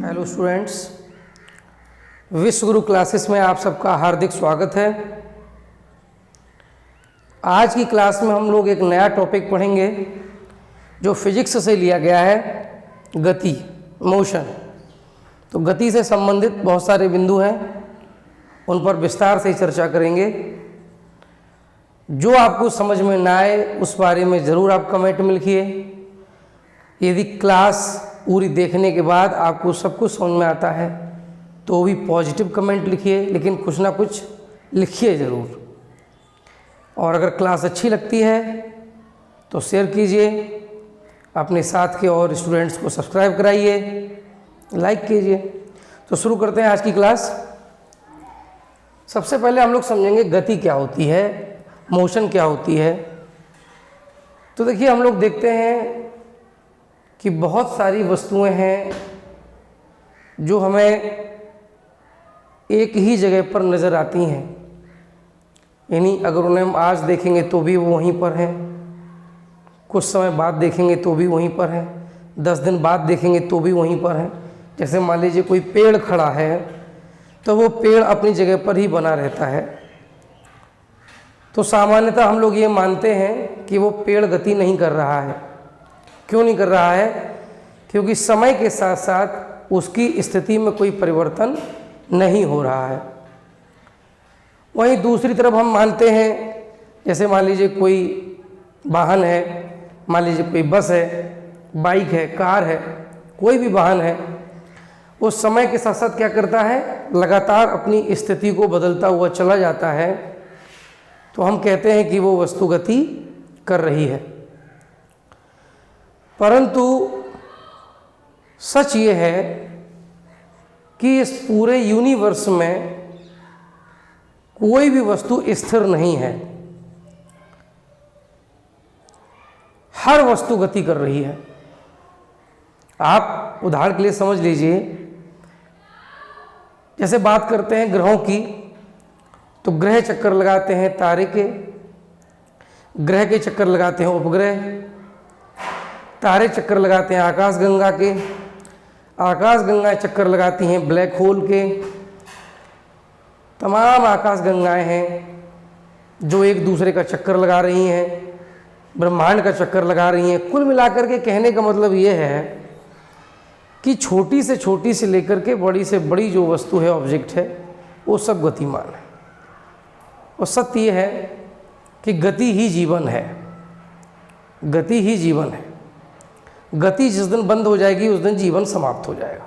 Hello students, विश्व गुरु classes में आप सबका हार्दिक स्वागत है। आज की क्लास में हम लोग एक नया टॉपिक पढ़ेंगे जो फिजिक्स से लिया गया है, गति, मोशन। तो गति से संबंधित बहुत सारे बिंदु हैं, उन पर विस्तार से चर्चा करेंगे। जो आपको समझ में ना आए उस बारे में ज़रूर आप कमेंट में लिखिए। यदि क्लास पूरी देखने के बाद आपको सब कुछ समझ में आता है तो भी पॉजिटिव कमेंट लिखिए, लेकिन कुछ ना कुछ लिखिए ज़रूर। और अगर क्लास अच्छी लगती है तो शेयर कीजिए, अपने साथ के और स्टूडेंट्स को सब्सक्राइब कराइए, लाइक कीजिए। तो शुरू करते हैं आज की क्लास। सबसे पहले हम लोग समझेंगे गति क्या होती है, मोशन क्या होती है। तो देखिए, हम लोग देखते हैं कि बहुत सारी वस्तुएं हैं जो हमें एक ही जगह पर नज़र आती हैं, यानी अगर उन्हें हम आज देखेंगे तो भी वो वहीं पर हैं, कुछ समय बाद देखेंगे तो भी वहीं पर हैं, 10 दिन बाद देखेंगे तो भी वहीं पर हैं। जैसे मान लीजिए कोई पेड़ खड़ा है तो वो पेड़ अपनी जगह पर ही बना रहता है। तो सामान्यतः हम लोग ये मानते हैं कि वो पेड़ गति नहीं कर रहा है। क्यों नहीं कर रहा है? क्योंकि समय के साथ साथ उसकी स्थिति में कोई परिवर्तन नहीं हो रहा है। वहीं दूसरी तरफ हम मानते हैं, जैसे मान लीजिए कोई वाहन है, मान लीजिए कोई बस है, बाइक है, कार है, कोई भी वाहन है, वो समय के साथ साथ क्या करता है, लगातार अपनी स्थिति को बदलता हुआ चला जाता है। तो हम कहते हैं कि वो वस्तु गति कर रही है। परंतु सच ये है कि इस पूरे यूनिवर्स में कोई भी वस्तु स्थिर नहीं है। हर वस्तु गति कर रही है। आप उदाहरण के लिए समझ लीजिए, जैसे बात करते हैं ग्रहों की, तो ग्रह चक्कर लगाते हैं तारे के, ग्रह के चक्कर लगाते हैं उपग्रह, तारे चक्कर लगाते हैं आकाशगंगा के, आकाशगंगाएं चक्कर लगाती हैं ब्लैक होल के। तमाम आकाशगंगाएं हैं जो एक दूसरे का चक्कर लगा रही हैं, ब्रह्मांड का चक्कर लगा रही हैं। कुल मिलाकर के कहने का मतलब ये है कि छोटी से लेकर के बड़ी से बड़ी जो वस्तु है, ऑब्जेक्ट है, वो सब गतिमान है। और सत्य ये है कि गति ही जीवन है, गति ही जीवन है। गति जिस दिन बंद हो जाएगी उस दिन जीवन समाप्त हो जाएगा।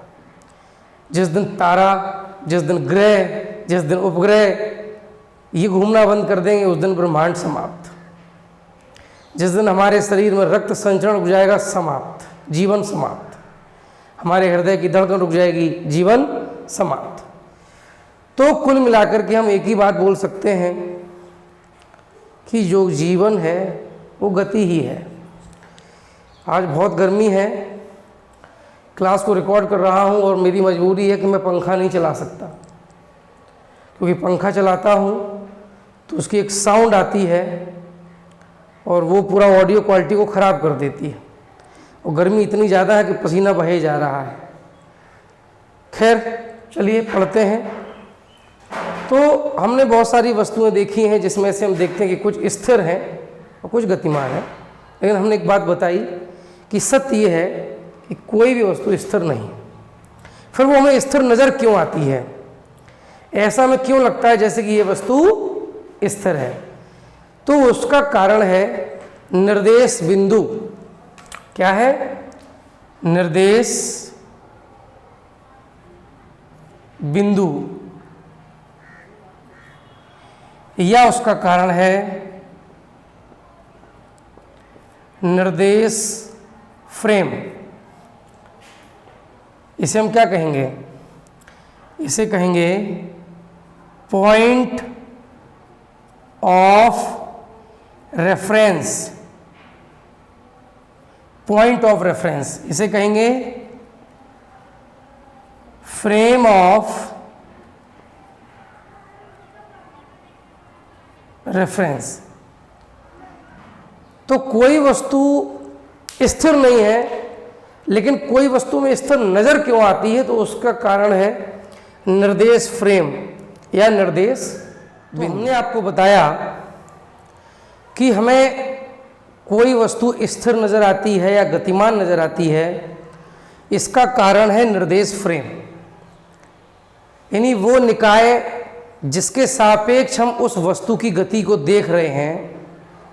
जिस दिन तारा, जिस दिन ग्रह, जिस दिन उपग्रह ये घूमना बंद कर देंगे उस दिन ब्रह्मांड समाप्त। जिस दिन हमारे शरीर में रक्त संचरण रुक जाएगा, समाप्त, जीवन समाप्त। हमारे हृदय की धड़कन रुक जाएगी, जीवन समाप्त। तो कुल मिलाकर के हम एक ही बात बोल सकते हैं कि जो जीवन है वो गति ही है। आज बहुत गर्मी है, क्लास को रिकॉर्ड कर रहा हूँ और मेरी मजबूरी है कि मैं पंखा नहीं चला सकता, क्योंकि पंखा चलाता हूँ तो उसकी एक साउंड आती है और वो पूरा ऑडियो क्वालिटी को ख़राब कर देती है। और गर्मी इतनी ज़्यादा है कि पसीना बहे जा रहा है। खैर, चलिए पढ़ते हैं। तो हमने बहुत सारी वस्तुएं देखी हैं जिसमें से हम देखते हैं कि कुछ स्थिर हैं और कुछ गतिमान हैं। लेकिन हमने एक बात बताई कि सत्य ये है कि कोई भी वस्तु स्थिर नहीं। फिर वो हमें स्थिर नज़र क्यों आती है? ऐसा हमें क्यों लगता है जैसे कि ये वस्तु स्थिर है? तो उसका कारण है निर्देश बिंदु। क्या है? निर्देश बिंदु, या उसका कारण है निर्देश फ्रेम। इसे हम क्या कहेंगे? इसे कहेंगे point of reference. Point of reference, इसे कहेंगे फ्रेम ऑफ रेफरेंस। तो कोई वस्तु स्थिर नहीं है लेकिन कोई वस्तु में स्थिर नज़र क्यों आती है, तो उसका कारण है निर्देश फ्रेम या निर्देश। तो हमने आपको बताया कि हमें कोई वस्तु स्थिर नज़र आती है या गतिमान नज़र आती है, इसका कारण है निर्देश फ्रेम, यानी वो निकाय जिसके सापेक्ष हम उस वस्तु की गति को देख रहे हैं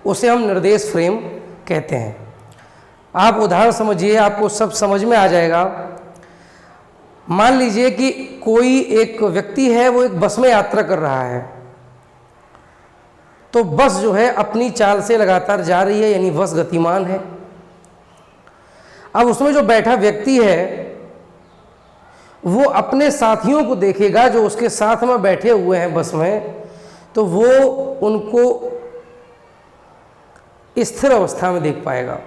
उसे हम निर्देश फ्रेम कहते हैं। आप उदाहरण समझिए, आपको सब समझ में आ जाएगा। मान लीजिए कि कोई एक व्यक्ति है, वो एक बस में यात्रा कर रहा है, तो बस जो है अपनी चाल से लगातार जा रही है, यानी बस गतिमान है। अब उसमें जो बैठा व्यक्ति है वो अपने साथियों को देखेगा जो उसके साथ में बैठे हुए हैं बस में, तो वो उनको स्थिर अवस्था में देख पाएगा।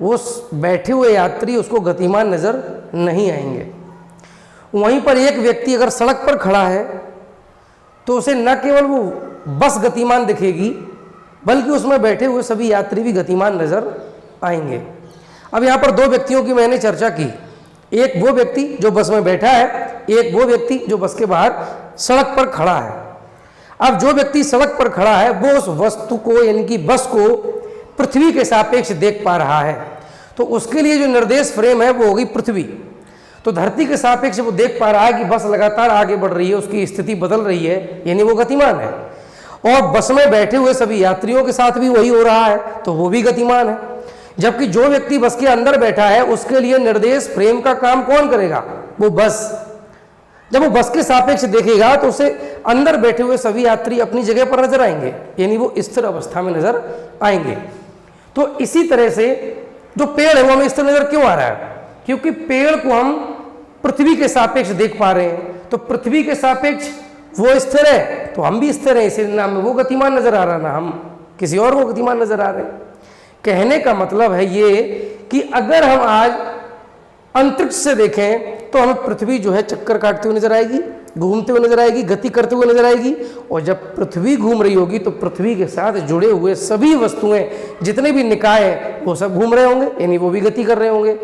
वो बैठे हुए यात्री उसको गतिमान नज़र नहीं आएंगे। वहीं पर एक व्यक्ति अगर सड़क पर खड़ा है तो उसे न केवल वो बस गतिमान दिखेगी, बल्कि उसमें बैठे हुए सभी यात्री भी गतिमान नज़र आएंगे। अब यहाँ पर दो व्यक्तियों की मैंने चर्चा की, एक वो व्यक्ति जो बस में बैठा है, एक वो व्यक्ति जो बस के बाहर सड़क पर खड़ा है। अब जो व्यक्ति सड़क पर खड़ा है वो उस वस्तु को, यानी कि बस को पृथ्वी के सापेक्ष देख पा रहा है, तो उसके लिए जो निर्देश फ्रेम है वो होगी पृथ्वी। तो धरती के सापेक्ष वो देख पा रहा है कि बस लगातार आगे बढ़ रही है, उसकी स्थिति बदल रही है, यानी वो गतिमान है। और बस में बैठे हुए सभी यात्रियों के साथ भी वही हो रहा है, तो वो भी गतिमान है। जबकि जो व्यक्ति बस के अंदर बैठा है उसके लिए निर्देश फ्रेम का काम कौन करेगा, वो बस। जब वो बस के सापेक्ष देखेगा तो उसे अंदर बैठे हुए सभी यात्री अपनी जगह पर नजर आएंगे, यानी वो स्थिर अवस्था में नजर आएंगे। तो इसी तरह से जो पेड़ है वो हमें स्थिर नजर क्यों आ रहा है, क्योंकि पेड़ को हम पृथ्वी के सापेक्ष देख पा रहे हैं, तो पृथ्वी के सापेक्ष वो स्थिर है तो हम भी स्थिर हैं, इसी नाम में वो गतिमान नजर आ रहा, ना हम किसी और को गतिमान नजर आ रहे हैं। कहने का मतलब है ये कि अगर हम आज अंतरिक्ष से देखें तो हमें पृथ्वी जो है चक्कर काटते हुए नजर आएगी, घूमते हुए नजर आएगी, गति करते हुए नजर आएगी। और जब पृथ्वी घूम रही होगी तो पृथ्वी के साथ जुड़े हुए सभी वस्तुएं, जितने भी निकाय हैं वो सब घूम रहे होंगे, यानी वो भी गति कर रहे होंगे।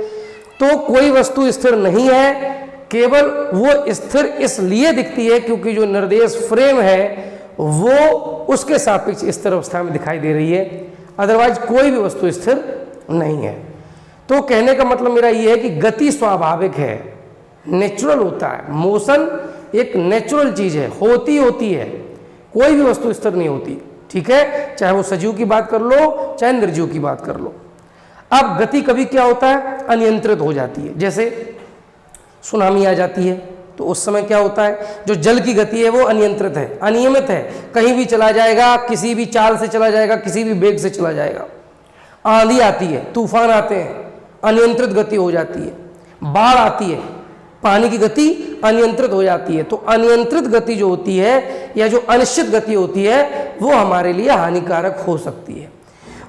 तो कोई वस्तु स्थिर नहीं है, केवल वो स्थिर इसलिए दिखती है क्योंकि जो निर्देश फ्रेम है वो उसके सापेक्ष स्थिर अवस्था में दिखाई दे रही है, अदरवाइज कोई भी वस्तु स्थिर नहीं है। तो कहने का मतलब मेरा ये है कि गति स्वाभाविक है, नेचुरल होता है। मोशन एक नेचुरल चीज है, होती है, कोई भी वस्तु स्थिर नहीं होती, ठीक है, चाहे वो सजीव की बात कर लो चाहे निर्जीव की बात कर लो। अब गति कभी क्या होता है, अनियंत्रित हो जाती है। जैसे सुनामी आ जाती है तो उस समय क्या होता है, जो जल की गति है वो अनियंत्रित है, अनियमित है, कहीं भी चला जाएगा, किसी भी चाल से चला जाएगा, किसी भी वेग से चला जाएगा। आंधी आती है, तूफान आते हैं, अनियंत्रित गति हो जाती है। बाढ़ आती है, पानी की गति अनियंत्रित हो जाती है। तो अनियंत्रित गति जो होती है या जो अनिश्चित गति होती है वो हमारे लिए हानिकारक हो सकती है।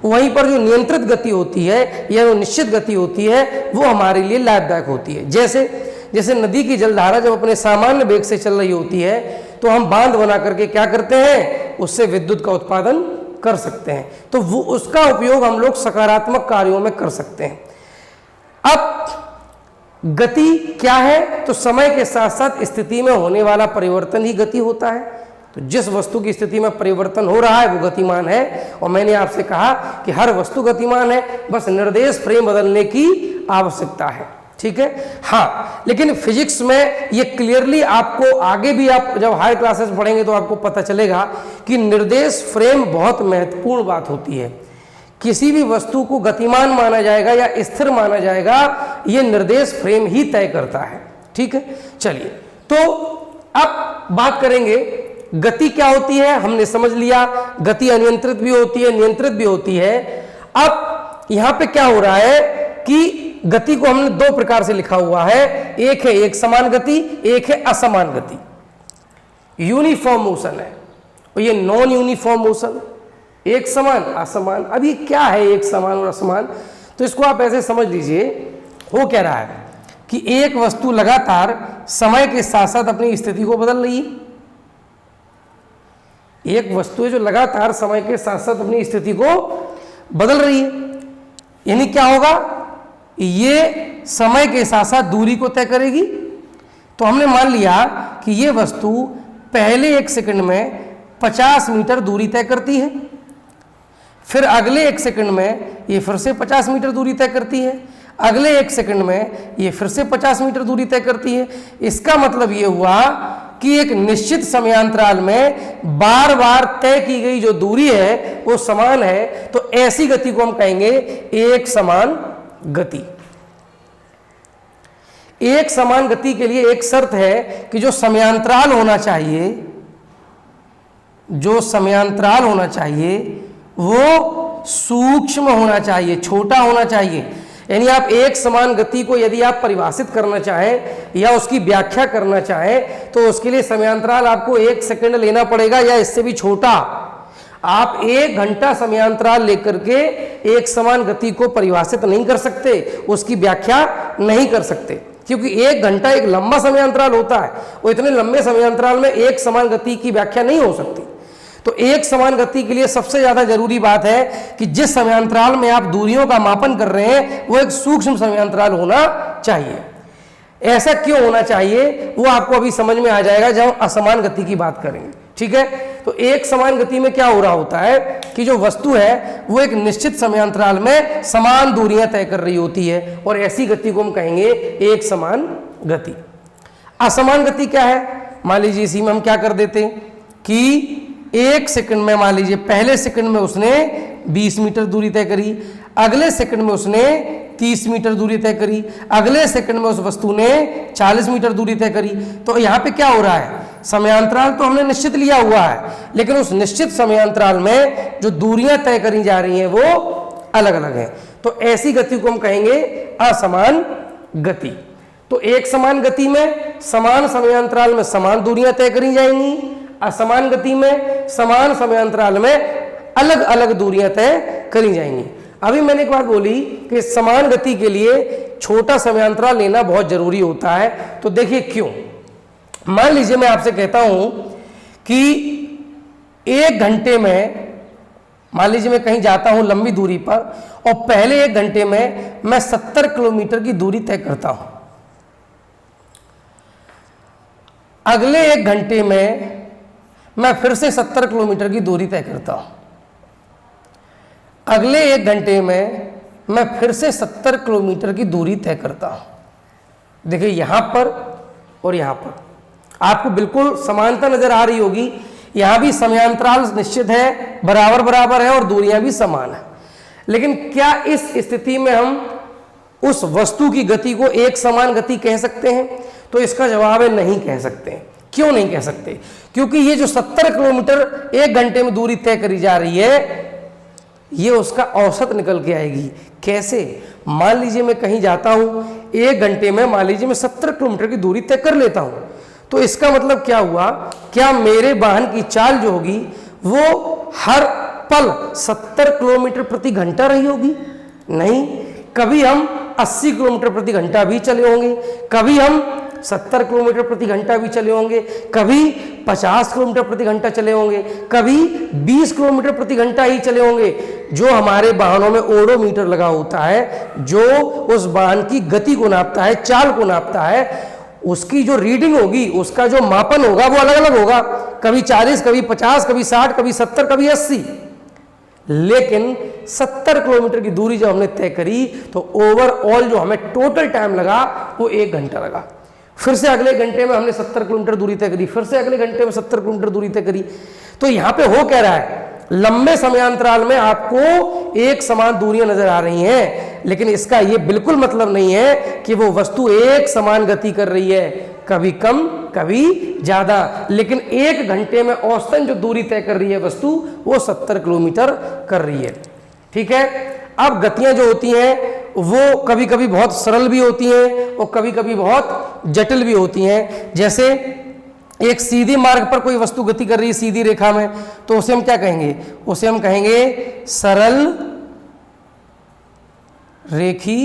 वहीं पर जो नियंत्रित गति होती है या जो निश्चित गति होती है वो हमारे लिए लाभदायक होती है। जैसे नदी की जलधारा जब अपने सामान्य वेग से चल रही होती है तो हम बांध बना करके क्या करते हैं, उससे विद्युत का उत्पादन कर सकते हैं। तो वो उसका उपयोग हम लोग सकारात्मक कार्यों में कर सकते हैं। अब गति क्या है, तो समय के साथ साथ स्थिति में होने वाला परिवर्तन ही गति होता है। तो जिस वस्तु की स्थिति में परिवर्तन हो रहा है वो गतिमान है। और मैंने आपसे कहा कि हर वस्तु गतिमान है, बस निर्देश फ्रेम बदलने की आवश्यकता है, ठीक है। हाँ, लेकिन फिजिक्स में ये क्लियरली आपको आगे भी, आप जब हायर क्लासेस पढ़ेंगे तो आपको पता चलेगा कि निर्देश फ्रेम बहुत महत्वपूर्ण बात होती है। किसी भी वस्तु को गतिमान माना जाएगा या स्थिर माना जाएगा, ये निर्देश फ्रेम ही तय करता है, ठीक है। चलिए, तो अब बात करेंगे गति क्या होती है। हमने समझ लिया गति अनियंत्रित भी होती है, नियंत्रित भी होती है। अब यहां पे क्या हो रहा है कि गति को हमने दो प्रकार से लिखा हुआ है, एक है एक समान गति, एक है असमान गति। यूनिफॉर्म मोशन है और ये नॉन यूनिफॉर्म मोशन, एक समान असमान। अब ये क्या है एक समान और असमान, तो इसको आप ऐसे समझ लीजिए, हो क्या रहा है कि एक वस्तु लगातार समय के साथ साथ अपनी स्थिति को बदल रही है। एक वस्तु है जो लगातार समय के साथ साथ अपनी स्थिति को बदल रही है, यानी क्या होगा, ये समय के साथ साथ दूरी को तय करेगी। तो हमने मान लिया कि ये वस्तु पहले 1 सेकंड में 50 मीटर दूरी तय करती है, फिर अगले 1 सेकंड में ये फिर से 50 मीटर दूरी तय करती है, अगले 1 सेकंड में ये फिर से 50 मीटर दूरी तय करती है। इसका मतलब ये हुआ कि एक निश्चित समयांतराल में बार बार तय की गई जो दूरी है वो समान है, तो ऐसी गति को हम कहेंगे एक समान गति। एक समान गति के लिए एक शर्त है कि जो समयांतराल होना चाहिए, जो समयांतराल होना चाहिए वो सूक्ष्म होना चाहिए, छोटा होना चाहिए। यानी आप एक समान गति को यदि आप परिभाषित करना चाहें या उसकी व्याख्या करना चाहें तो उसके लिए समयांतराल आपको 1 सेकंड लेना पड़ेगा या इससे भी छोटा। आप 1 घंटा समयांतराल लेकर के एक समान गति को परिभाषित नहीं कर सकते, उसकी व्याख्या नहीं कर सकते, क्योंकि 1 घंटा एक लंबा समयांतराल होता है। वो इतने लंबे समयांतराल में एक समान गति की व्याख्या नहीं हो सकती। तो एक समान गति के लिए सबसे ज्यादा जरूरी बात है कि जिस समयांतराल में आप दूरियों का मापन कर रहे हैं वो एक सूक्ष्म समयांतराल होना चाहिए। ऐसा क्यों होना चाहिए वो आपको अभी समझ में आ जाएगा जब हम असमान गति की बात करेंगे। ठीक है, तो एक समान गति में क्या हो रहा होता है कि जो वस्तु है वो एक निश्चित समयांतराल में समान दूरियां तय कर रही होती है, और ऐसी गति को हम कहेंगे एक समान गति। असमान गति क्या है? मान लीजिए इसी में हम क्या कर देते कि 1 सेकंड में मान लीजिए पहले सेकंड में उसने 20 मीटर दूरी तय करी, अगले सेकंड में उसने 30 मीटर दूरी तय करी, अगले सेकंड में उस वस्तु ने 40 मीटर दूरी तय करी। तो यहाँ पे क्या हो रहा है, समयांतराल तो हमने निश्चित लिया हुआ है, लेकिन उस निश्चित समयांतराल में जो दूरियां तय करी जा रही हैं वो अलग अलग हैं। तो ऐसी गति को हम कहेंगे असमान गति। तो एक समान गति में समान समयांतराल में समान दूरियां तय करी जाएंगी, असमान गति में समान समयांतराल में अलग अलग दूरियां तय करी जाएंगी। अभी मैंने एक बात बोली कि समान गति के लिए छोटा समयांतराल लेना बहुत जरूरी होता है। तो देखिए क्यों। मान लीजिए मैं आपसे कहता हूं कि 1 घंटे में, मान लीजिए मैं कहीं जाता हूं लंबी दूरी पर और पहले 1 घंटे में मैं 70 किलोमीटर की दूरी तय करता हूं, अगले 1 घंटे में मैं फिर से 70 किलोमीटर की दूरी तय करता हूं, अगले 1 घंटे में मैं फिर से 70 किलोमीटर की दूरी तय करता हूं। देखिए यहां पर और यहां पर आपको बिल्कुल समानता नजर आ रही होगी। यहां भी समयांतराल निश्चित है, बराबर बराबर है और दूरियां भी समान है। लेकिन क्या इस स्थिति में हम उस वस्तु की गति को एक समान गति कह सकते हैं? तो इसका जवाब है नहीं कह सकते। क्यों नहीं कह सकते? क्योंकि ये जो 70 किलोमीटर 1 घंटे में दूरी तय करी जा रही है ये उसका औसत निकल के आएगी। कैसे? मान लीजिए मैं कहीं जाता हूं 1 घंटे में, मान लीजिए मैं 70 किलोमीटर की दूरी तय कर लेता हूं, तो इसका मतलब क्या हुआ, क्या मेरे वाहन की चाल जो होगी वो हर पल 70 किलोमीटर प्रति घंटा रही होगी? नहीं, कभी हम 80 किलोमीटर प्रति घंटा भी चले होंगे, कभी हम 70 किलोमीटर प्रति घंटा भी चले होंगे, कभी 50 किलोमीटर प्रति घंटा चले होंगे, कभी 20 किलोमीटर प्रति घंटा ही चले होंगे। जो हमारे वाहनों में ओडोमीटर लगा होता है, जो उस वाहन की गति को नापता है, चाल को नापता है, उसकी जो रीडिंग होगी, उसका जो मापन होगा वो अलग अलग होगा, कभी 40, कभी 50, कभी 60, कभी 70, कभी 80। लेकिन 70 किलोमीटर की दूरी जब हमने तय करी तो ओवरऑल जो हमें टोटल टाइम लगा वो 1 घंटा लगा। फिर से अगले घंटे में हमने 70 किलोमीटर दूरी तय करी, फिर से अगले घंटे में 70 किलोमीटर दूरी तय करी। तो यहां पे हो कह रहा है लंबे समयांतराल में आपको एक समान दूरियां नजर आ रही हैं, लेकिन इसका ये बिल्कुल मतलब नहीं है कि वो वस्तु एक समान गति कर रही है, कभी कम कभी ज्यादा। लेकिन 1 घंटे में औसतन जो दूरी तय कर रही है वस्तु वो 70 किलोमीटर कर रही है। ठीक है। अब गतियां जो होती हैं वो कभी कभी बहुत सरल भी होती हैं और कभी कभी बहुत जटिल भी होती हैं। जैसे एक सीधी मार्ग पर कोई वस्तु गति कर रही है सीधी रेखा में, तो उसे हम क्या कहेंगे? उसे हम कहेंगे सरल रेखी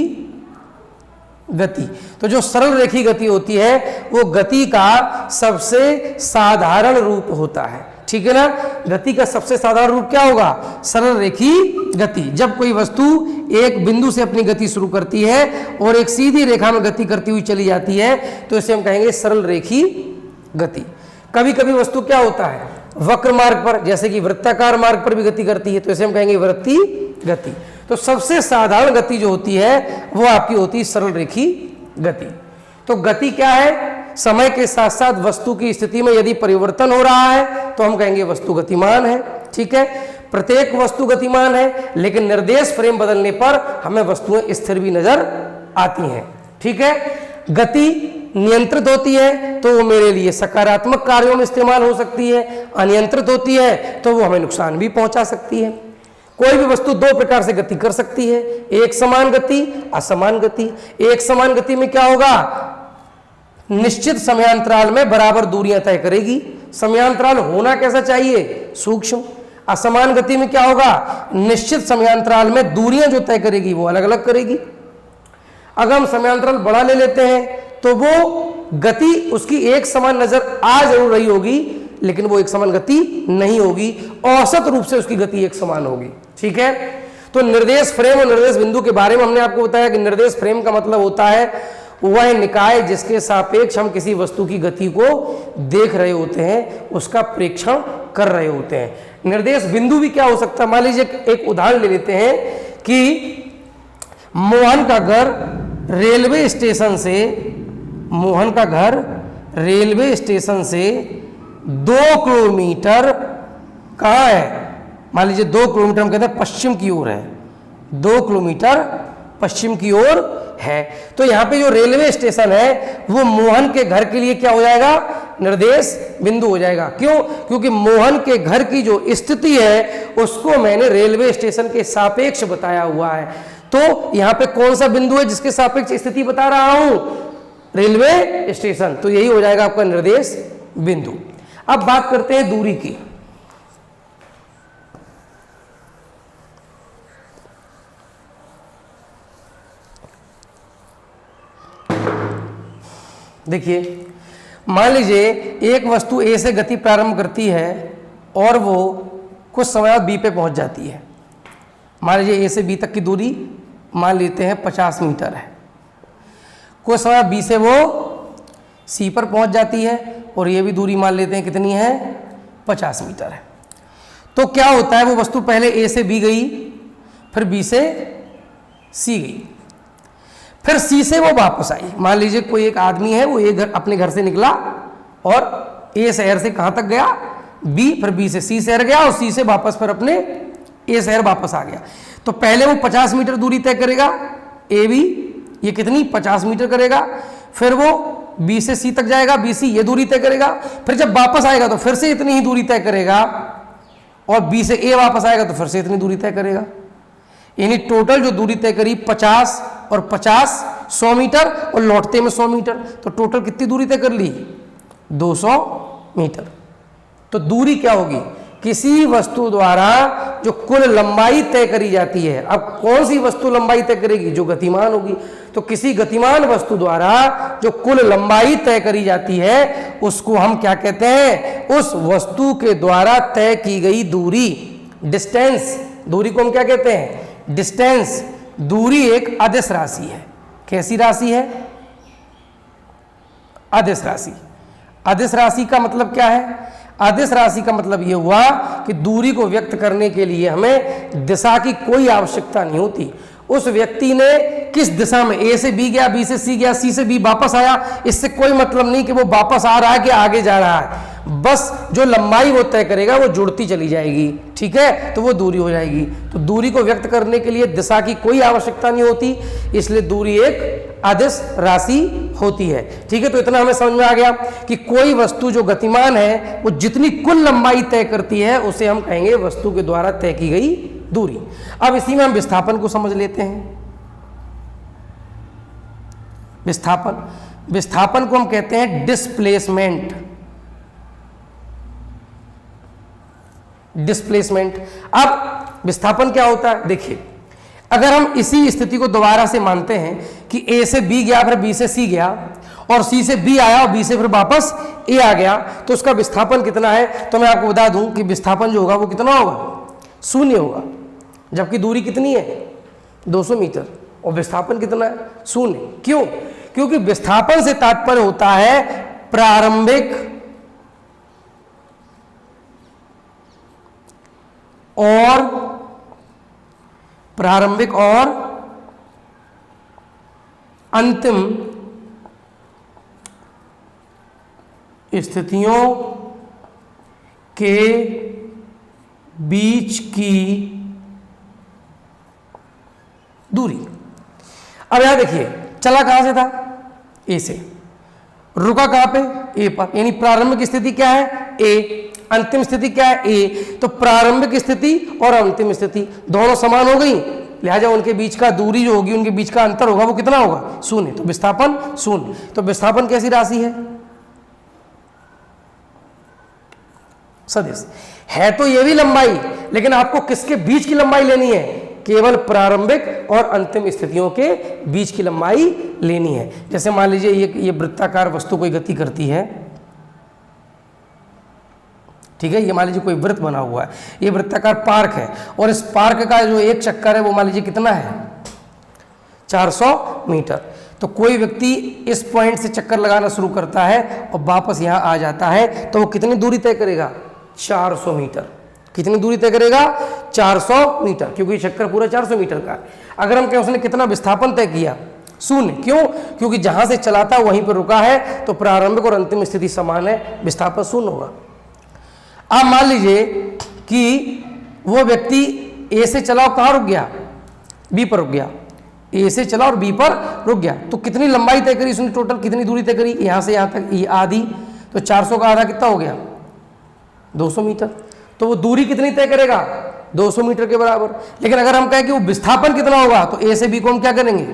गति। तो जो सरल रेखी गति होती है वो गति का सबसे साधारण रूप होता है। ठीक है ना। गति का सबसे साधारण रूप क्या होगा? सरल रेखी गति। जब कोई वस्तु एक बिंदु से अपनी गति शुरू करती है और एक सीधी रेखा में गति करती हुई चली जाती है तो इसे हम कहेंगे सरल रेखी गति। कभी कभी वस्तु क्या होता है, वक्र मार्ग पर, जैसे कि वृत्ताकार मार्ग पर भी गति करती है, तो इसे हम कहेंगे वृत्तीय गति। तो सबसे साधारण गति जो होती है वो आपकी होती है सरल रेखी गति। तो गति क्या है? समय के साथ साथ वस्तु की स्थिति में यदि परिवर्तन हो रहा है तो हम कहेंगे वस्तु गतिमान है। ठीक है, प्रत्येक वस्तु गतिमान है, लेकिन निर्देश फ्रेम बदलने पर हमें वस्तुएं स्थिर भी नजर आती हैं। ठीक है, गति नियंत्रित होती है तो वो मेरे लिए सकारात्मक कार्यों में इस्तेमाल हो सकती है, अनियंत्रित होती है तो वो हमें नुकसान भी पहुंचा सकती है। कोई भी वस्तु दो प्रकार से गति कर सकती है, एक समान गति, असमान गति। एक समान गति में क्या होगा? निश्चित समयांतराल में बराबर दूरियां तय करेगी। समयांतराल होना कैसा चाहिए? सूक्ष्म। असमान गति में क्या होगा? निश्चित समयांतराल में दूरियां जो तय करेगी वो अलग अलग करेगी। अगर हम समयांतराल बड़ा ले लेते हैं तो वो गति उसकी एक समान नजर आ जरूर रही होगी, लेकिन वो एक समान गति नहीं होगी, औसत रूप से उसकी गति एक समान होगी। ठीक है, तो निर्देश फ्रेम और निर्देश बिंदु के बारे में हमने आपको बताया कि निर्देश फ्रेम का मतलब होता है वह निकाय जिसके सापेक्ष हम किसी वस्तु की गति को देख रहे होते हैं, उसका प्रेक्षण कर रहे होते हैं। निर्देश बिंदु भी क्या हो सकता है? मान लीजिए एक उदाहरण ले लेते हैं कि मोहन का घर रेलवे स्टेशन से 2 किलोमीटर कहाँ है? मान लीजिए 2 किलोमीटर हम कहते हैं पश्चिम की ओर है, 2 किलोमीटर पश्चिम की ओर है। तो यहाँ पे जो रेलवे स्टेशन है वो मोहन के घर के लिए क्या हो जाएगा? निर्देश बिंदु हो जाएगा। क्यों? क्योंकि मोहन के घर की जो स्थिति है उसको मैंने रेलवे स्टेशन के सापेक्ष बताया हुआ है। तो यहाँ पे कौन सा बिंदु है जिसके सापेक्ष स्थिति बता रहा हूं? Railway station. तो यही हो जाएगा आपका निर्देश बिंदु। अब बात करते हैं दूरी की। देखिए, मान लीजिए एक वस्तु ए से गति प्रारंभ करती है और वो कुछ समय बाद बी पे पहुंच जाती है। मान लीजिए ए से बी तक की दूरी मान लेते हैं 50 मीटर है। कुछ समय बी से वो सी पर पहुंच जाती है और ये भी दूरी मान लेते हैं कितनी है? 50 मीटर है। तो क्या होता है, वो वस्तु पहले ए से बी गई, फिर बी से सी गई, फिर सी से वो वापस आई। मान लीजिए कोई एक आदमी है, वो अपने घर से निकला और ए शहर से कहाँ तक गया? बी, फिर बी से सी शहर गया और सी से वापस फिर अपने ए शहर वापस आ गया। तो पहले वो 50 मीटर दूरी तय करेगा, ए बी, ये कितनी? 50 मीटर करेगा। फिर वो बी से सी तक जाएगा, बी सी ये दूरी तय करेगा। फिर जब वापस आएगा तो फिर से इतनी ही दूरी तय करेगा और बी से ए वापस आएगा तो फिर से इतनी दूरी तय करेगा। यानी टोटल जो दूरी तय करी 50 और 50 100 मीटर और लौटते में 100 मीटर, तो टोटल कितनी दूरी तय कर ली? 200 मीटर। तो दूरी क्या होगी? किसी वस्तु द्वारा जो कुल लंबाई तय करी जाती है। अब कौन सी वस्तु लंबाई तय करेगी? जो गतिमान होगी। तो किसी गतिमान वस्तु द्वारा जो कुल लंबाई तय करी जाती है उसको हम क्या कहते हैं? उस वस्तु के द्वारा तय की गई दूरी, डिस्टेंस। दूरी को हम क्या कहते हैं? डिस्टेंस। दूरी एक अदिश राशि है। कैसी राशि है? अदिश राशि। अदिश राशि का मतलब क्या है? अदिश राशि का मतलब यह हुआ कि दूरी को व्यक्त करने के लिए हमें दिशा की कोई आवश्यकता नहीं होती। उस व्यक्ति ने किस दिशा में, ए से बी गया, बी से सी गया, सी से बी वापस आया, इससे कोई मतलब नहीं कि वो वापस आ रहा है कि आगे जा रहा है। बस जो लंबाई वो तय करेगा वो जुड़ती चली जाएगी। ठीक है, तो वो दूरी हो जाएगी। तो दूरी को व्यक्त करने के लिए दिशा की कोई आवश्यकता नहीं होती, इसलिए दूरी एक अदिश राशि होती है। ठीक है, तो इतना हमें समझ में आ गया कि कोई वस्तु जो गतिमान है वो जितनी कुल लंबाई तय करती है उसे हम कहेंगे वस्तु के द्वारा तय की गई दूरी। अब इसी में हम विस्थापन को समझ लेते हैं। विस्थापन को हम कहते हैं डिस्प्लेसमेंट। अब विस्थापन क्या होता है? देखिए, अगर हम इसी स्थिति को दोबारा से मानते हैं कि ए से बी गया, फिर बी से सी गया और सी से बी आया और बी से फिर वापस ए आ गया, तो उसका विस्थापन कितना है? तो मैं आपको बता दूं कि विस्थापन जो होगा वो कितना होगा? 0 होगा। जबकि दूरी कितनी है? 200 मीटर और विस्थापन कितना है? 0। क्यों? क्योंकि विस्थापन से तात्पर्य होता है प्रारंभिक और अंतिम स्थितियों के बीच की दूरी। अब यहां देखिए, चला कहां से था? ए से। रुका कहां पे? ए पर। यानी प्रारंभिक स्थिति क्या है? ए। अंतिम स्थिति क्या है? ए। तो प्रारंभिक स्थिति और अंतिम स्थिति दोनों समान हो गई, लिहाजा उनके बीच का दूरी जो होगी, उनके बीच का अंतर होगा वो कितना होगा? 0। तो विस्थापन 0। तो विस्थापन कैसी राशि है? सदिश है। तो ये भी लंबाई, लेकिन आपको किसके बीच की लंबाई लेनी है? केवल प्रारंभिक और अंतिम स्थितियों के बीच की लंबाई लेनी है। जैसे मान लीजिए ये वृत्ताकार वस्तु कोई गति करती है, ठीक है। ये मान लीजिए कोई वृत्त बना हुआ है, ये वृत्ताकार पार्क है, और इस पार्क का जो एक चक्कर है वो मान लीजिए कितना है? 400 मीटर। तो कोई व्यक्ति इस पॉइंट से चक्कर लगाना शुरू करता है और वापस यहाँ आ जाता है, तो वो कितनी दूरी तय करेगा? 400 मीटर। कितनी दूरी तय करेगा? 400 मीटर, क्योंकि चक्कर पूरा 400 मीटर का है। अगर हम कहें उसने कितना विस्थापन तय किया? 0। क्यों? क्योंकि जहां से चलाता वहीं पर रुका है, तो प्रारंभिक और अंतिम स्थिति समान है, विस्थापन 0 होगा। अब मान लीजिए कि वो व्यक्ति ए से चला और कहाँ रुक गया? बी पर रुक गया। ए से चला और बी पर रुक गया, तो कितनी लंबाई तय करी उसने? टोटल कितनी दूरी तय करी? यहाँ से यहाँ तक, ये आधी, तो 400 का आधा कितना हो गया? 200 मीटर। तो वो दूरी कितनी तय करेगा? 200 मीटर के बराबर। लेकिन अगर हम कहें कि वो विस्थापन कितना होगा, तो ए से बी को हम क्या करेंगे?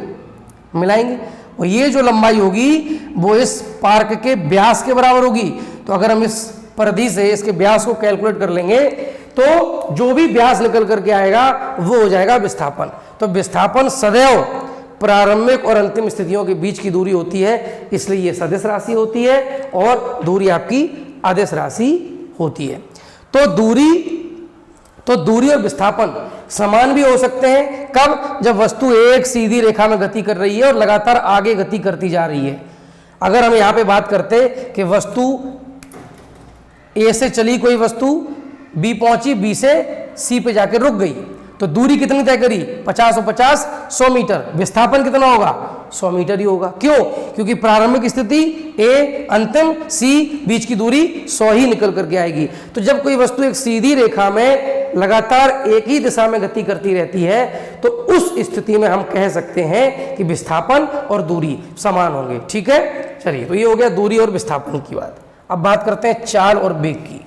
मिलाएंगे, और ये जो लंबाई होगी वो इस पार्क के व्यास के बराबर होगी। तो अगर हम इस परिधि से इसके व्यास को कैलकुलेट कर लेंगे, तो जो भी व्यास निकल करके आएगा वो हो जाएगा विस्थापन। तो विस्थापन सदैव प्रारंभिक और अंतिम स्थितियों के बीच की दूरी होती है, इसलिए ये सदिश राशि होती है, और दूरी आपकी अदिश राशि होती है। तो दूरी और विस्थापन समान भी हो सकते हैं। कब? जब वस्तु एक सीधी रेखा में गति कर रही है और लगातार आगे गति करती जा रही है। अगर हम यहाँ पे बात करते कि वस्तु ए से चली कोई वस्तु, बी पहुंची, बी से सी पे जाकर रुक गई, तो दूरी कितनी तय करी? 50 और 50 100 मीटर। विस्थापन कितना होगा? 100 मीटर ही होगा। क्यों? क्योंकि प्रारंभिक स्थिति ए, अंतिम सी, बीच की दूरी 100 ही निकल करके आएगी। तो जब कोई वस्तु एक सीधी रेखा में लगातार एक ही दिशा में गति करती रहती है, तो उस स्थिति में हम कह सकते हैं कि विस्थापन और दूरी समान होंगे। ठीक है, चलिए, तो ये हो गया दूरी और विस्थापन की बात। अब बात करते हैं चाल और वेग की।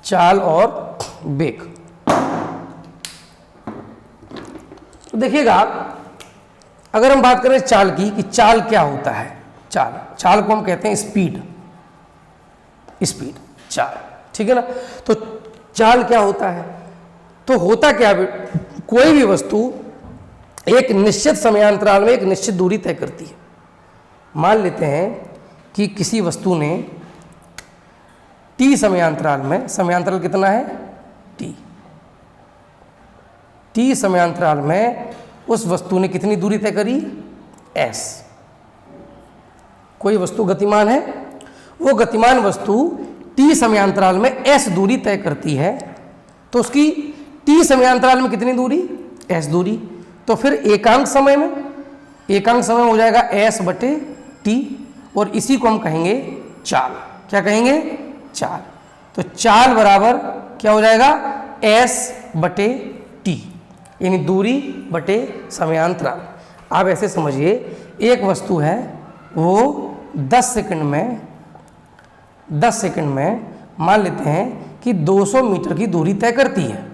चाल और वेग, तो देखिएगा, अगर हम बात करें चाल की, कि चाल क्या होता है? चाल को हम कहते हैं स्पीड, चाल, ठीक है ना। तो चाल क्या होता है? तो होता क्या है, कोई भी वस्तु एक निश्चित समयांतराल में एक निश्चित दूरी तय करती है। मान लेते हैं कि किसी वस्तु ने टी समयांतराल में, समयांतराल कितना है? टी समयांतराल में उस वस्तु ने कितनी दूरी तय करी? एस। कोई वस्तु गतिमान है, वो गतिमान वस्तु टी समयांतराल में एस दूरी तय करती है, तो उसकी टी समयांतराल में कितनी दूरी? एस दूरी। तो फिर एकांक समय में हो जाएगा एस बटे टी, और इसी को हम कहेंगे चाल। क्या कहेंगे? चाल। तो चाल बराबर क्या हो जाएगा? एस बटे टी, यानी दूरी बटे समयांतराल। आप ऐसे समझिए, एक वस्तु है वो 10 सेकंड में मान लेते हैं कि 200 मीटर की दूरी तय करती है।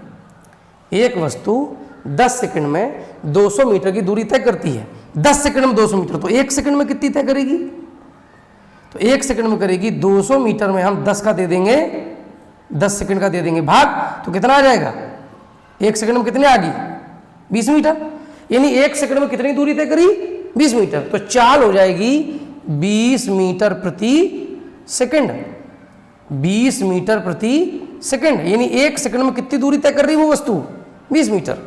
एक वस्तु 10 सेकंड में 200 मीटर की दूरी तय करती है। 10 सेकंड में 200 मीटर, तो 1 सेकंड में कितनी तय करेगी? तो 1 सेकंड में करेगी 200 मीटर में हम 10 का दे देंगे, 10 सेकंड का दे देंगे भाग, तो कितना आ जाएगा? 1 सेकंड में कितने आ गई? 20 मीटर। यानी 1 सेकंड में कितनी दूरी तय करी? 20 मीटर। तो चाल हो जाएगी 20 मीटर प्रति सेकंड। 20 मीटर प्रति सेकंड, यानी 1 सेकंड में कितनी दूरी तय कर रही है वो वस्तु? 20 मीटर।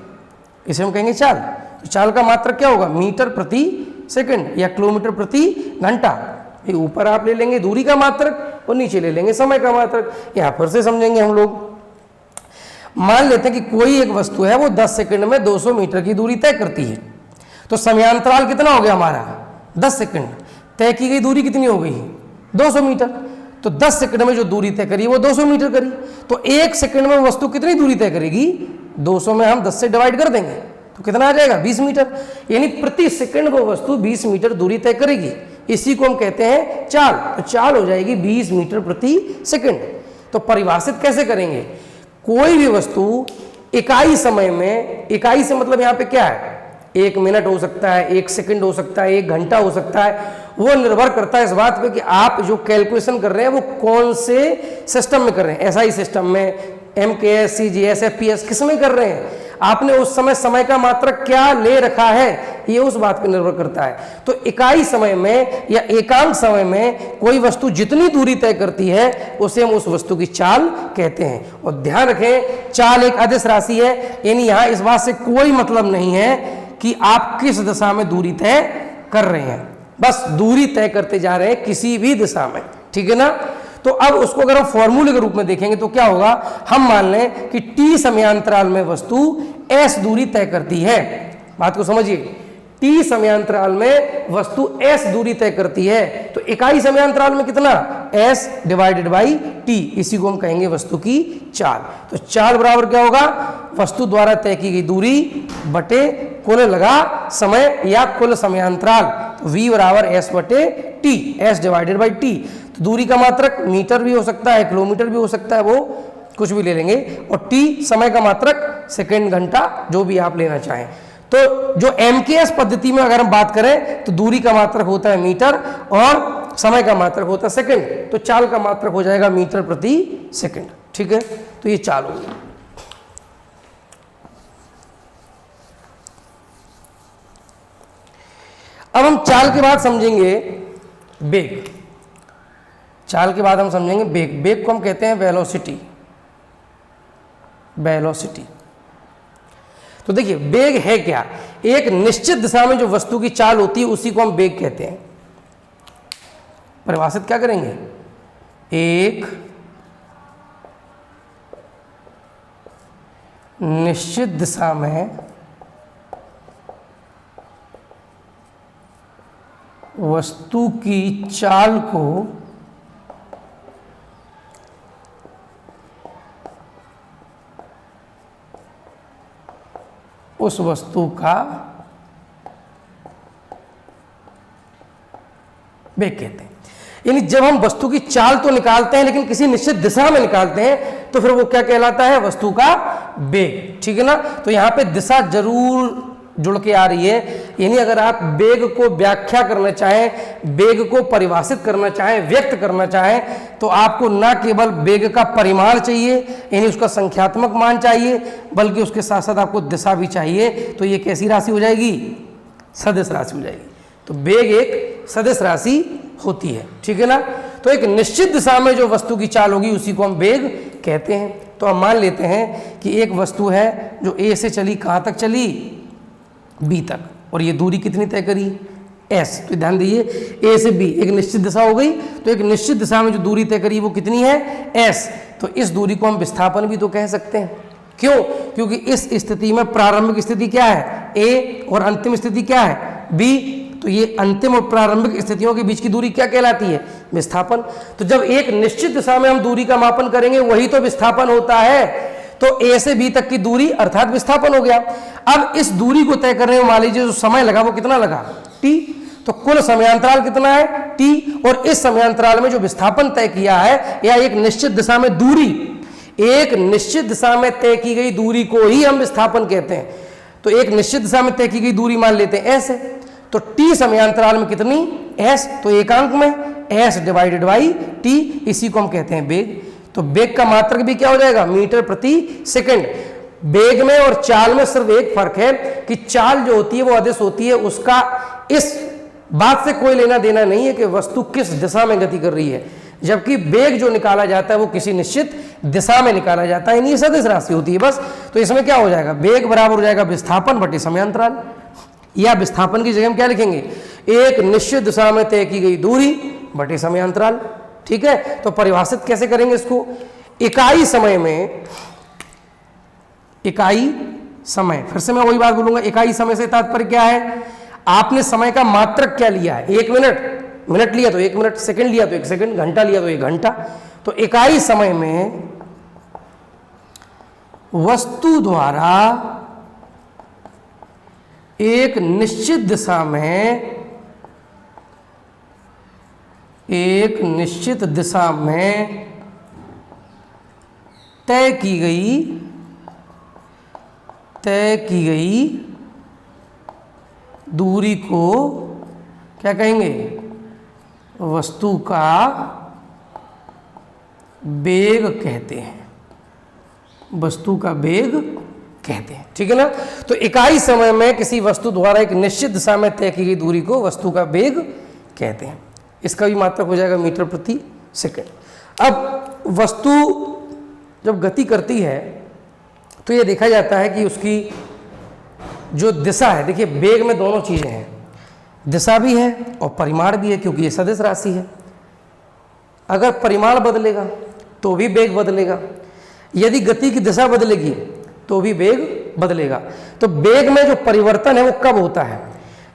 इसे हम कहेंगे चाल। तो चाल का मात्रक क्या होगा? मीटर प्रति सेकंड या किलोमीटर प्रति घंटा। ये ऊपर आप ले लेंगे दूरी का मात्रक और नीचे ले लेंगे समय का मात्रक। यहां फिर से समझेंगे हम लोग। मान लेते हैं कि कोई एक वस्तु है वो 10 सेकंड में 200 मीटर की दूरी तय करती है। तो समयांतराल कितना हो गया हमारा? 10 सेकंड। तय की गई दूरी कितनी हो गई? 200 मीटर। तो 10 सेकंड में जो दूरी तय करी वो 200 मीटर करी। तो 1 सेकंड में वस्तु कितनी दूरी तय करेगी? 200 में हम 10 से डिवाइड कर देंगे तो कितना आ जाएगा? 20 मीटर। यानी प्रति सेकंड वो वस्तु 20 मीटर दूरी तय करेगी। इसी को हम कहते हैं चाल। तो चाल हो जाएगी 20 मीटर प्रति सेकंड। तो परिभाषित कैसे करेंगे? कोई भी वस्तु इकाई समय में, इकाई से मतलब यहाँ पे क्या है? 1 मिनट हो सकता है, 1 सेकंड हो सकता है, 1 घंटा हो सकता है। वो निर्भर करता है इस बात पे कि आप जो कैलकुलेशन कर रहे हैं वो कौन से सिस्टम में कर रहे हैं। SI सिस्टम में, MKS, CGS, FPS किस में कर रहे हैं? आपने उस समय का मात्रक क्या ले रखा है, ये उस बात पर निर्भर करता है। तो इकाई समय में या एकांक समय में कोई वस्तु जितनी दूरी तय करती है उसे हम उस वस्तु की चाल कहते हैं। और ध्यान रखें, चाल एक अदिश राशि है, यानी यहाँ इस बात से कोई मतलब नहीं है कि आप किस दिशा में दूरी तय कर रहे हैं, बस दूरी तय करते जा रहे हैं किसी भी दिशा में, ठीक है ना। तो अब उसको अगर हम फॉर्मूले के रूप में देखेंगे तो क्या होगा? हम मान लें कि t समयांतराल में वस्तु s दूरी तय करती है। बात को समझिए, t समयांतराल में वस्तु s दूरी तय करती है। तो इकाई समयांतराल में कितना? s divided by t। इसी को हम कहेंगे वस्तु की चाल। तो चाल बराबर क्या होगा? वस्तु द्वारा तय की गई दूरी बटे कुल लगा समय या कुल समयांतराल। तो v बराबर s बटे t, s divided by t। तो दूरी का मात्रक मीटर भी हो सकता है, किलोमीटर भी हो सकता है, वो कुछ भी ले लेंगे। और t समय का मात्रक सेकंड, घंटा, जो भी आप लेना चाहें। तो जो MKS पद्धति में अगर हम बात करें तो दूरी का मात्रक होता है मीटर और समय का मात्रक होता है सेकंड। तो चाल का मात्रक हो जाएगा मीटर प्रति सेकंड, ठीक है। तो ये चाल होगी। अब हम चाल के बाद समझेंगे वेग। चाल के बाद हम समझेंगे वेग। वेग को हम कहते हैं वेलोसिटी। वेलोसिटी। तो देखिए वेग है क्या? एक निश्चित दिशा में जो वस्तु की चाल होती है उसी को हम वेग कहते हैं। परिभाषित क्या करेंगे? एक निश्चित दिशा में वस्तु की चाल को उस वस्तु का वेग कहते हैं। यानी जब हम वस्तु की चाल तो निकालते हैं लेकिन किसी निश्चित दिशा में निकालते हैं तो फिर वो क्या कहलाता है? वस्तु का वेग, ठीक है ना। तो यहां पे दिशा जरूर जुड़ के आ रही है। यानी अगर आप वेग को व्याख्या करना चाहें, वेग को परिभाषित करना चाहें, व्यक्त करना चाहें, तो आपको ना केवल वेग का परिमाण चाहिए, यानी उसका संख्यात्मक मान चाहिए, बल्कि उसके साथ साथ आपको दिशा भी चाहिए। तो ये कैसी राशि हो जाएगी? सदिश राशि हो जाएगी। तो वेग एक सदिश राशि होती है, ठीक है ना। तो एक निश्चित दिशा में जो वस्तु की चाल होगी उसी को हम वेग कहते हैं। तो हम मान लेते हैं कि एक वस्तु है जो A से चली, कहाँ तक चली? B तक। और ये दूरी कितनी तय करी? S। तो ध्यान दीजिए, A से B एक निश्चित दिशा हो गई। तो एक निश्चित दिशा में जो दूरी तय करी वो कितनी है? S। तो इस दूरी को हम विस्थापन भी तो कह सकते हैं। क्यों? क्योंकि इस स्थिति में प्रारंभिक स्थिति क्या है? A और अंतिम स्थिति क्या है? B। तो ये अंतिम और प्रारंभिक स्थितियों के बीच की दूरी क्या कहलाती है? विस्थापन। तो जब एक निश्चित दिशा में हम दूरी का मापन करेंगे वही तो विस्थापन होता है। तो A से B तक की दूरी अर्थात विस्थापन हो गया। अब इस दूरी को तय करने में मान लीजिए जो समय लगा वो कितना लगा? T। तो कुल समयांतराल कितना है? T। और इस समयांतराल में जो विस्थापन तय किया है या एक निश्चित दिशा में दूरी, एक निश्चित दिशा में तय की गई दूरी को ही हम विस्थापन कहते हैं। तो एक निश्चित दिशा में तय की गई दूरी मान लेते हैं S है। तो T समयांतराल में कितनी? S। तो एकांक में S डिवाइडेड बाई T। इसी को हम कहते हैं वेग। तो वेग का मात्रक भी क्या हो जाएगा? मीटर प्रति सेकंड। वेग में और चाल में सिर्फ एक फर्क है कि चाल जो होती है वो अदिश होती है, उसका इस बात से कोई लेना देना नहीं है कि वस्तु किस दिशा में गति कर रही है, जबकि वेग जो निकाला जाता है वो किसी निश्चित दिशा में निकाला जाता है, ये सदिश राशि होती है बस। तो इसमें क्या हो जाएगा, वेग बराबर हो जाएगा विस्थापन बटे समयांतराल, या विस्थापन की जगह हम क्या लिखेंगे, एक निश्चित दिशा में तय की गई दूरी बटे समयांतराल। ठीक है, तो परिभाषित कैसे करेंगे इसको, इकाई समय में, इकाई समय, फिर से मैं वही बात बोलूंगा, इकाई समय से तात्पर्य क्या है, आपने समय का मात्रक क्या लिया है, 1 मिनट, मिनट लिया तो 1 मिनट, सेकंड लिया तो 1 सेकंड, घंटा लिया तो 1 घंटा। तो इकाई समय में वस्तु द्वारा एक निश्चित दिशा में, एक निश्चित दिशा में तय की गई दूरी को क्या कहेंगे, वस्तु का वेग कहते हैं, वस्तु का वेग कहते हैं। ठीक है ना, तो इकाई समय में किसी वस्तु द्वारा एक निश्चित दिशा में तय की गई दूरी को वस्तु का वेग कहते हैं। इसका भी मात्रक हो जाएगा मीटर प्रति सेकंड। अब वस्तु जब गति करती है तो ये देखा जाता है कि उसकी जो दिशा है, देखिए वेग में दोनों चीजें हैं, दिशा भी है और परिमाण भी है, क्योंकि ये सदिश राशि है। अगर परिमाण बदलेगा तो भी वेग बदलेगा, यदि गति की दिशा बदलेगी तो भी वेग बदलेगा। तो वेग में जो परिवर्तन है वो कब होता है,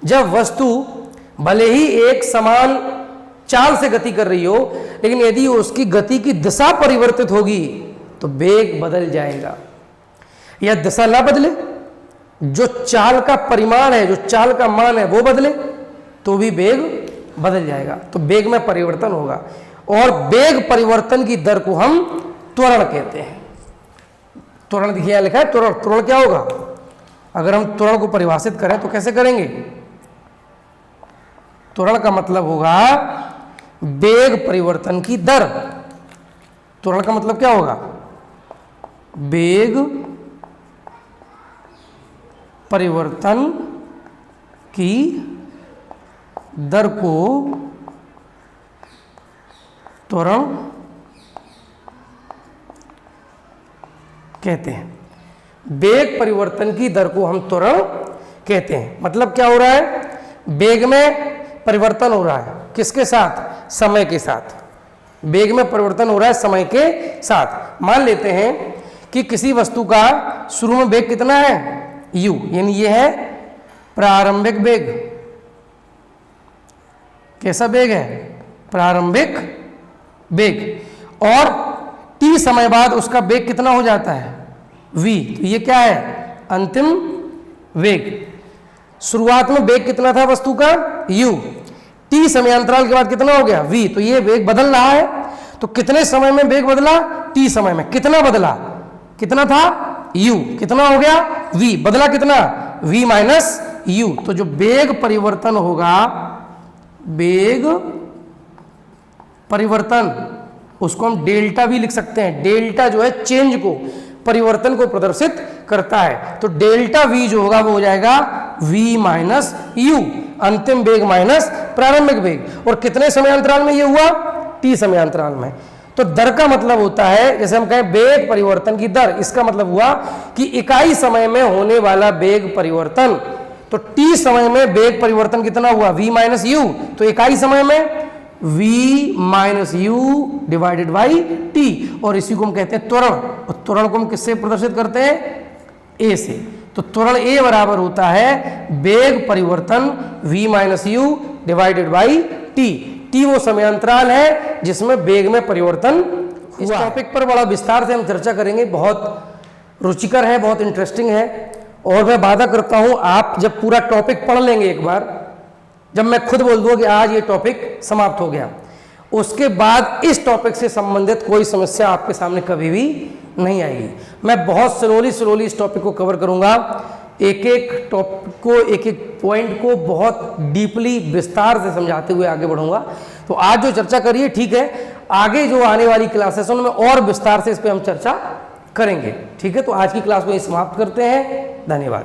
जब वस्तु भले ही एक समान चाल से गति कर रही हो, लेकिन यदि उसकी गति की दिशा परिवर्तित होगी तो वेग बदल जाएगा। या दिशा ना बदले, जो चाल का परिमाण है, जो चाल का मान है वो बदले तो भी वेग बदल जाएगा। तो वेग में परिवर्तन होगा, और वेग परिवर्तन की दर को हम त्वरण कहते हैं। त्वरण देखिए लिखा है त्वरण। त्वरण क्या होगा, अगर हम त्वरण को परिभाषित करें तो कैसे करेंगे, त्वरण का मतलब होगा वेग परिवर्तन की दर। त्वरण का मतलब क्या होगा, वेग परिवर्तन की दर को त्वरण कहते हैं। वेग परिवर्तन की दर को हम त्वरण कहते हैं। मतलब क्या हो रहा है, वेग में परिवर्तन हो रहा है, किसके साथ, समय के साथ। वेग में परिवर्तन हो रहा है समय के साथ। मान लेते हैं कि किसी वस्तु का शुरू में वेग कितना है, u, यानी ये है प्रारंभिक वेग। कैसा वेग है, प्रारंभिक वेग। और t समय बाद उसका वेग कितना हो जाता है, v। तो ये क्या है, अंतिम वेग। शुरुआत में वेग कितना था वस्तु का, u, t समयांतराल के बाद कितना हो गया, v। तो ये वेग बदल रहा है। तो कितने समय में वेग बदला, t समय में। कितना बदला, कितना था u, कितना हो गया v, बदला कितना, v माइनस u। तो जो वेग परिवर्तन होगा, वेग परिवर्तन, उसको हम डेल्टा भी लिख सकते हैं। डेल्टा जो है चेंज को, परिवर्तन को प्रदर्शित करता है। तो डेल्टा v जो होगा वो हो जाएगा v माइनस u, अंतिम वेग माइनस प्रारंभिक वेग। और कितने समयांतराल में ये हुआ, t समयांतराल में। तो दर का मतलब होता है, जैसे हम कहें वेग परिवर्तन की दर, इसका मतलब हुआ कि इकाई समय में होने वाला वेग परिवर्तन। तो t समय में वेग परिवर्तन कितना हुआ, v माइनस u। तो इकाई समय में v minus u divided by t, और इसी को हम कहते हैं त्वरण। और त्वरण को हम किससे प्रदर्शित करते हैं, a से। तो त्वरण a बराबर होता है वेग परिवर्तन v minus u divided by t। t वो समयांतराल है जिसमें वेग में परिवर्तन हुआ। इस टॉपिक पर बड़ा विस्तार से हम चर्चा करेंगे, बहुत रुचिकर है, बहुत इंटरेस्टिंग है। और मैं वादा करता हूं आप जब पूरा टॉपिक पढ़ लेंगे एक बार, जब मैं खुद बोल दूंगा कि आज ये टॉपिक समाप्त हो गया, उसके बाद इस टॉपिक से संबंधित कोई समस्या आपके सामने कभी भी नहीं आएगी। मैं बहुत स्लोली इस टॉपिक को कवर करूंगा, एक एक टॉपिक को, एक एक पॉइंट को बहुत डीपली विस्तार से समझाते हुए आगे बढ़ूंगा। तो आज जो चर्चा करिए ठीक है, आगे जो आने वाली क्लासेस उनमें और विस्तार से इस पर हम चर्चा करेंगे। ठीक है, तो आज की क्लास को यहीं समाप्त करते हैं। धन्यवाद।